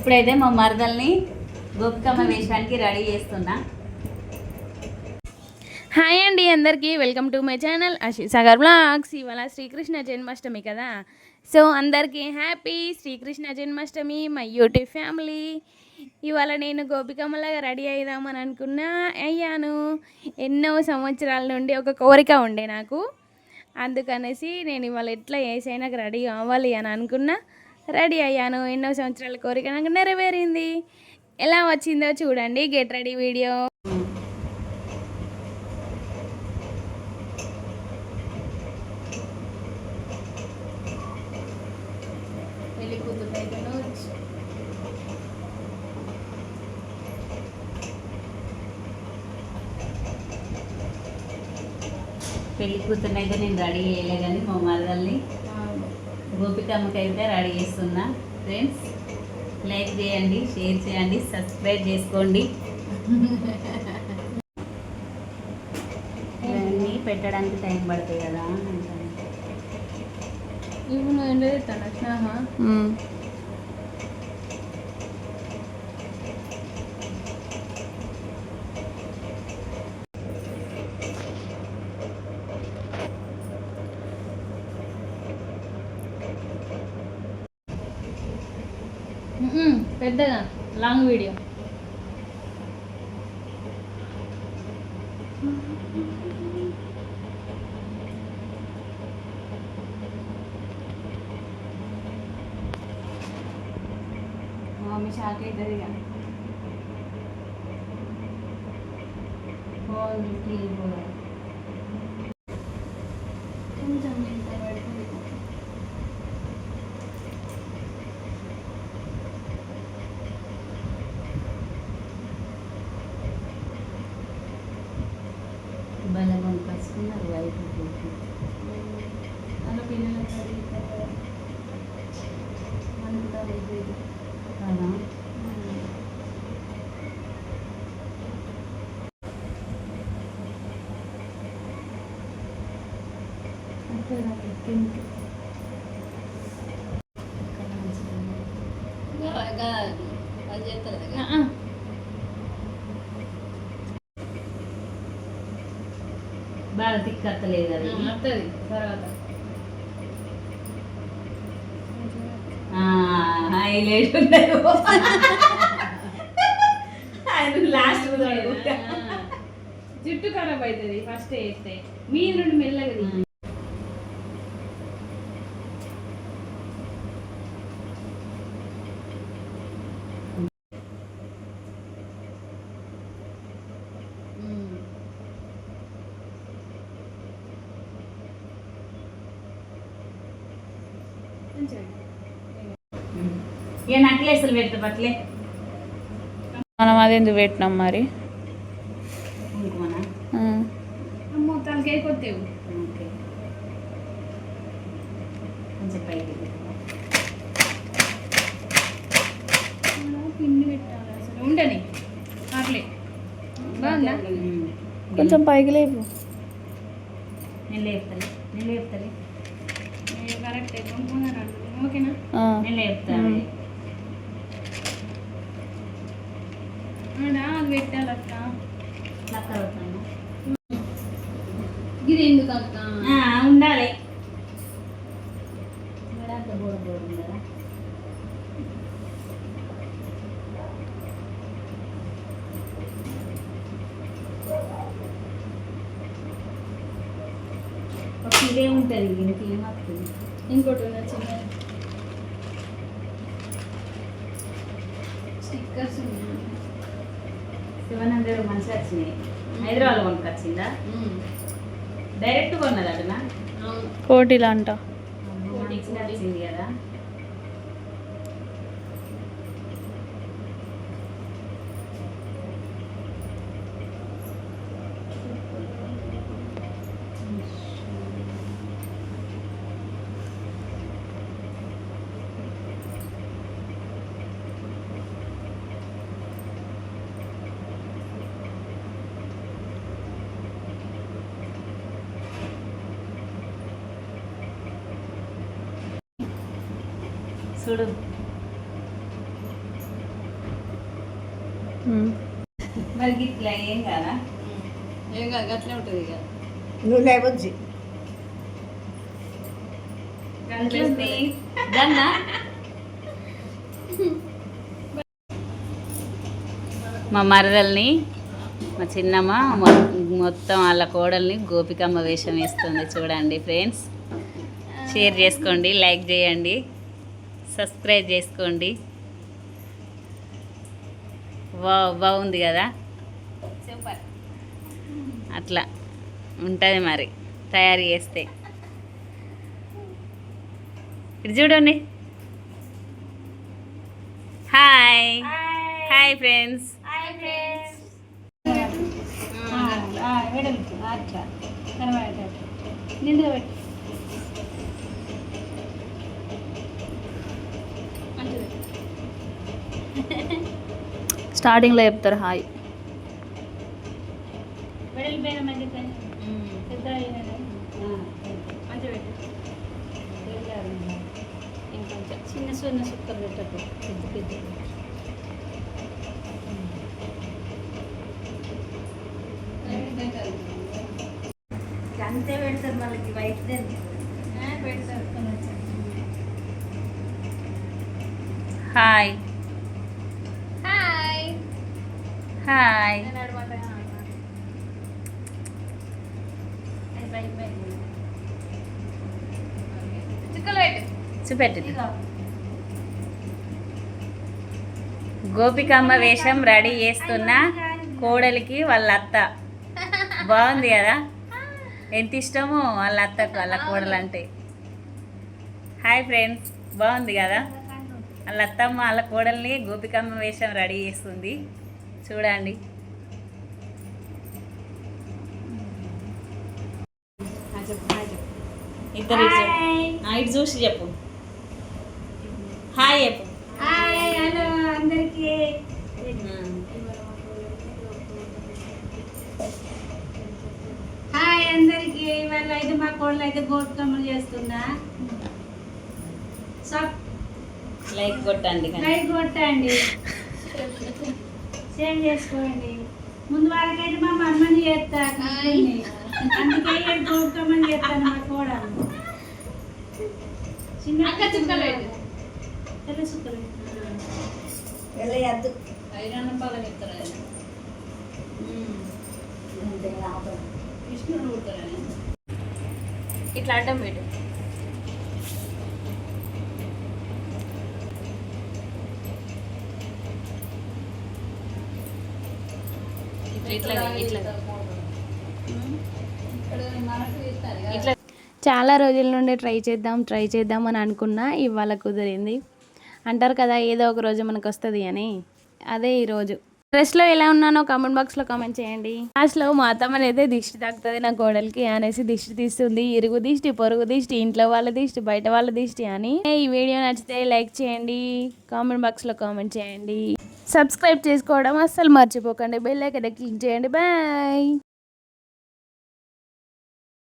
ఇప్పుడైతే మా మరదల్ని గోపికమ్మ వేషానికి రెడీ చేస్తున్నా. హాయ్ అండి అందరికీ, welcome to my channel Sagar blogs. ఇవాళ శ్రీకృష్ణ జన్మాష్టమి కదా, సో అందరికీ happy Srikrishna Janmashtami my YouTube family. ఇవాళ నేను గోపికమ్మలాగా రెడీ అయిదామని అనుకున్నా, అయ్యాను. ఎన్నో సంవత్సరాల నుండి ఒక కోరిక ఉండే నాకు, అందుకనేసి నేను ఇవాళ ఎట్లా ఏసైనా రెడీ అవ్వాలి అని అనుకున్నా, రెడీ అయ్యాను. ఎన్నో సంవత్సరాల కోరిక నాకు నెరవేరింది. ఎలా వచ్చిందో చూడండి, గెట్ రెడీ వీడియో. పెళ్లి కూతురుని అయితే నేను రెడీ చేయలే, కానీ మా మరదల్ని గోపికమ్మకి అయితే రెడీ చేస్తున్నా. ఫ్రెండ్స్, లైక్ చేయండి, షేర్ చేయండి, సబ్స్క్రైబ్ చేసుకోండి. ఇవన్నీ పెట్టడానికి టైం పడుతుంది కదా. ఇప్పుడు ఎండ పెద్దగా లాంగ్ వీడియో. మమ్మీ షాక్ అవుతుంది ఇక. కొంచెం ఎంత పడుతుంది. బలం కొనుకొచ్చుకున్నారు వైపు అలా పిల్లలు కదా. బాగా తిక్కత్తలేదు, అది వస్తుంది తర్వాత. హైలైట్ ఉండదు. లాస్ట్ జుట్టు ఖరాబ్ అవుతుంది ఫస్ట్ వేస్తే, మీ నుండి మెల్లగా. ఇక నక్లెస్లు పెడతా పట్లే. మనం అది ఎందుకు పెట్టినాం మరి? అమ్మో తలకాయ కొత్తేవు. ఓకే, కొంచెం పైకి పిండి పెట్టాలి అసలు. ఉండని అట్లే బాగుందా? కొంచెం పైకి లేపు. నేను లేపుతాను, నేను లేపుతాను. కరెక్ట్ ఓకేనా? నేను లేపుతాను. అది పెట్టాలి అక్క. లక్క అవుతాను. ఇది ఎందుకు అక్క? ఉండాలి. అంత బోర్డు బోర్డు ఉండదా? ఇదే ఉంటుంది, ఇంకేం వస్తుంది. ఇంకోటి చిన్న స్టిక్కర్స్ ఉన్నాయి. 700 మంచిగా వచ్చినాయి. హైదరాబాద్ కొనుకొచ్చిందా? డైరెక్ట్ కొన్నది అటనా? కోటిలా అంట. మంచిగా వచ్చింది కదా. చూడు మరి ఇట్లా ఏం కదా ఏం కాదు అట్లే ఉంటుంది ఇక నువ్వు లేవచ్చు దన్నా మా మరదల్ని మా చిన్నమ్మ మొత్తం వాళ్ళ కోడల్ని గోపికమ్మ వేషం వేస్తుంది చూడండి ఫ్రెండ్స్. షేర్ చేసుకోండి, లైక్ చేయండి, సబ్స్క్రైబ్ చేసుకోండి. బాగుంది కదా, సూపర్. అట్లా ఉంటుంది మరి తయారు చేస్తే. ఇది చూడండి. Hi hi friends. అట్లా కనబడేటట్టు నిండుగా పెట్టి స్టార్టింగ్లో చెప్తారు హాయ్. వెడల్పోయిన మంచి పెద్ద మంచి పెట్టు ఇంకొంచెం చిన్న చిన్న సుక్కలు పెట్టకు పెద్ద పెద్ద అంతే పెడతారు మళ్ళీ వైట్ పెడతారు. Hi hi hi. చుక్కలు పెట్టు చూపెట్టు. గోపికమ్మ వేషం రెడీ చేస్తున్న కోడలికి వాళ్ళ అత్త. బాగుంది కదా, ఎంత ఇష్టమో వాళ్ళ అత్తకు వాళ్ళ కోడలు అంటే. హాయ్ ఫ్రెండ్స్, బాగుంది కదా. వాళ్ళ అత్తమ్మ వాళ్ళ కోడల్ని గోపికమ్మ వేషం రెడీ చేస్తుంది చూడండి. ఇద్దరు ఇటు చూసి చెప్పు. హాయ్ చెప్పు. హలో అందరికీ హాయ్ అందరికీ. ఇవాళ అయితే మా కోళ్ళు అయితే గోపికమ్మలు చేస్తున్నా. లైక్ కొట్టండి. లైక్ కొట్టండి, షేర్ చేసుకోండి. ముందు వాళ్ళకైతే మా మమ్మల్ని చేస్తాను, అందుకే గోపికమ్మని చేస్తాను. మా కోడలు చిన్న చుక్కలు తెల్ల చుక్కలు వెళ్ళదు ఐరన్న పాలన ఇస్తారు. కృష్ణుడు పుడతారని ఇట్లా అడ్డం పెట్టు. చాలా రోజుల నుండి ట్రై చేద్దాం అని అనుకున్నా. ఇవాళ కుదిరింది. అంటారు కదా ఏదో ఒక రోజు మనకు వస్తుంది అని, అదే ఈరోజు. డ్రెస్లో ఎలా ఉన్నానో కామెంట్ బాక్స్లో కామెంట్ చేయండి. లాస్ట్లో మా అత్తమ్మని అయితే దిష్టి తాకుతుంది నా కోడలికి అనేసి దిష్టి తీస్తుంది. ఇరుగు దిష్టి, పొరుగు దిష్టి, ఇంట్లో వాళ్ళ దిష్టి, బయట వాళ్ళ దిష్టి అని. ఈ వీడియో నచ్చితే లైక్ చేయండి, కామెంట్ బాక్స్లో కామెంట్ చేయండి, సబ్స్క్రైబ్ చేసుకోవడం అస్సలు మర్చిపోకండి, బెల్ ఐకాన్ క్లిక్ చేయండి. బాయ్.